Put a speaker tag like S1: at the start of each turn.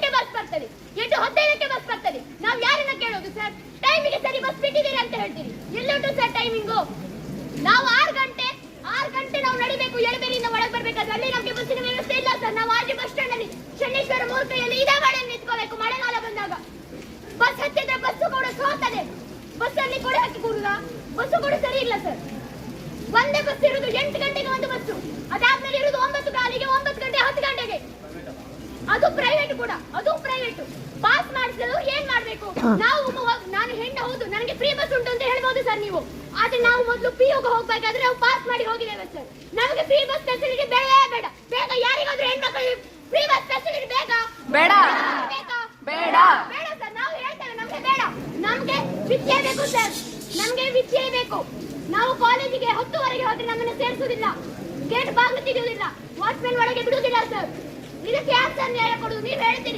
S1: ಗಂಟೆ ಬಸ್ ಬರ್ತದೆ, 8:15ಕ್ಕೆ ಬಸ್ ಬರ್ತದೆ. ನಾವು ಯಾರನ್ನ ಕೇಳೋದು ಸರ್? ಟೈಮಿಗೆ ಸರಿ ಬಸ್ ಬಿಟ್ಟಿದ್ದೀರಿ ಅಂತ ಹೇಳ್ತೀರಿ. ಎಲ್ಲುಂಟು ಸರ್ ಟೈಮಿಂಗು? ನಾವು 6 ಗಂಟೆ ನಾವು ನಡಿಬೇಕು. ಎಳಬೇರಿಯಿಂದ ಒಳಗೆ ಬರ್ಬೇಕಾದ್ರೆ ಅಲ್ಲಿ ನಮಗೆ ಬಸ್ಸಿನ ವ್ಯವಸ್ಥೆ ಇಲ್ಲ ಸರ್. ನಾವು ಆಜಿ ಬಸ್ ಸ್ಟ್ಯಾಂಡ್ ಅಲ್ಲಿ ಶನೇಶ್ವರ ಮೂರ್ತಿಯಲ್ಲಿ ಇದೇ ಮಾಡಿ ನಿಂತ್ಕೋಬೇಕು. ಮಳೆಗಾಲ ಬಂದಾಗ ಬಸ್ ಹತ್ತಿದ್ರೆ ಬಸ್ಸು ಕೂಡ ಸೋತದೆ. ಬಸ್ ಅಲ್ಲಿ ಕೊಡೆ ಹಾಕಿ ಕೂರುದ? ಬಸ್ಸು ಕೂಡ ಸರಿ ಇಲ್ಲ ಸರ್. ಒಂದೇ ಬಸ್ ಇರುವುದು 8 ಗಂಟೆಗೆ ಒಂದು ಬಸ್ಸು, ಅದಾದ್ಮೇಲೆ ಇರುವುದು 9 ಕಾಲಿಗೆ, 9 ಗಂಟೆ 10 ಗಂಟೆಗೆ. ಅದು ಪ್ರೈವೇಟ್ ಕೂಡ, ಅದು ಪ್ರೈವೇಟ್. ಪಾಸ್ ಮಾಡಿಸಲು ಏನ್ ಮಾಡ್ಬೇಕು ನಾವು? ನಾನು ಹೆಣ್ಣು ಹೌದು, ನನಗೆ ಫ್ರೀ ಬಸ್ ಉಂಟು ಅಂತ ಹೇಳ್ಬೋದು ಸರ್ ನೀವು. ಆದ್ರೆ ನಾವು ಮೊದಲು ಪಿಯುಗೆ ಹೋಗ್ಬೇಕಾದ್ರೆ ನಾವು ಪಾಸ್ ಮಾಡಿ ಹೋಗಿದ್ದೇವೆ ಸರ್. ನಮಗೆ ಫ್ರೀ ಬಸ್ ಫೆಸಿಲಿಟಿ ಬೇಡವೇ ಬೇಡ. ಬೇಗ ಯಾರಿಗಾದ್ರೂ ಹೆಣ್ಮಕ್ಳಿಗೆ ಫ್ರೀ ಬಸ್ ಫೆಸಿಲಿಟಿ ಬೇಕಾ?
S2: ಬೇಡ
S1: ಬೇಕಾ?
S2: ಬೇಡ
S1: ಬೇಡ ಸರ್. ನಾವು ಹೇಳ್ತೇವೆ ನಮ್ಗೆ ಬೇಡ. ನಮ್ಗೆ ವಿದ್ಯೆ ಬೇಕು ಸರ್, ನಮ್ಗೆ ವಿದ್ಯೆ ಬೇಕು. ನಾವು ಕಾಲೇಜಿಗೆ 10ವರೆಗೆ ಹೋದ್ರೆ ನಮ್ಮನ್ನು ಸೇರಿಸುವುದಿಲ್ಲ, ಗೇಟ್ ಬಾಗಿಲು ತೆಗೆಯುವುದಿಲ್ಲ, ವಾಚ್ಮೆನ್ ಒಳಗೆ ಬಿಡುವುದಿಲ್ಲ ಸರ್. ಇದಕ್ಕೆ ಯಾರು ಸರ್ ನ್ಯಾಯ ಕೊಡುವುದು? ನೀವು ಹೇಳ್ತೀರಿ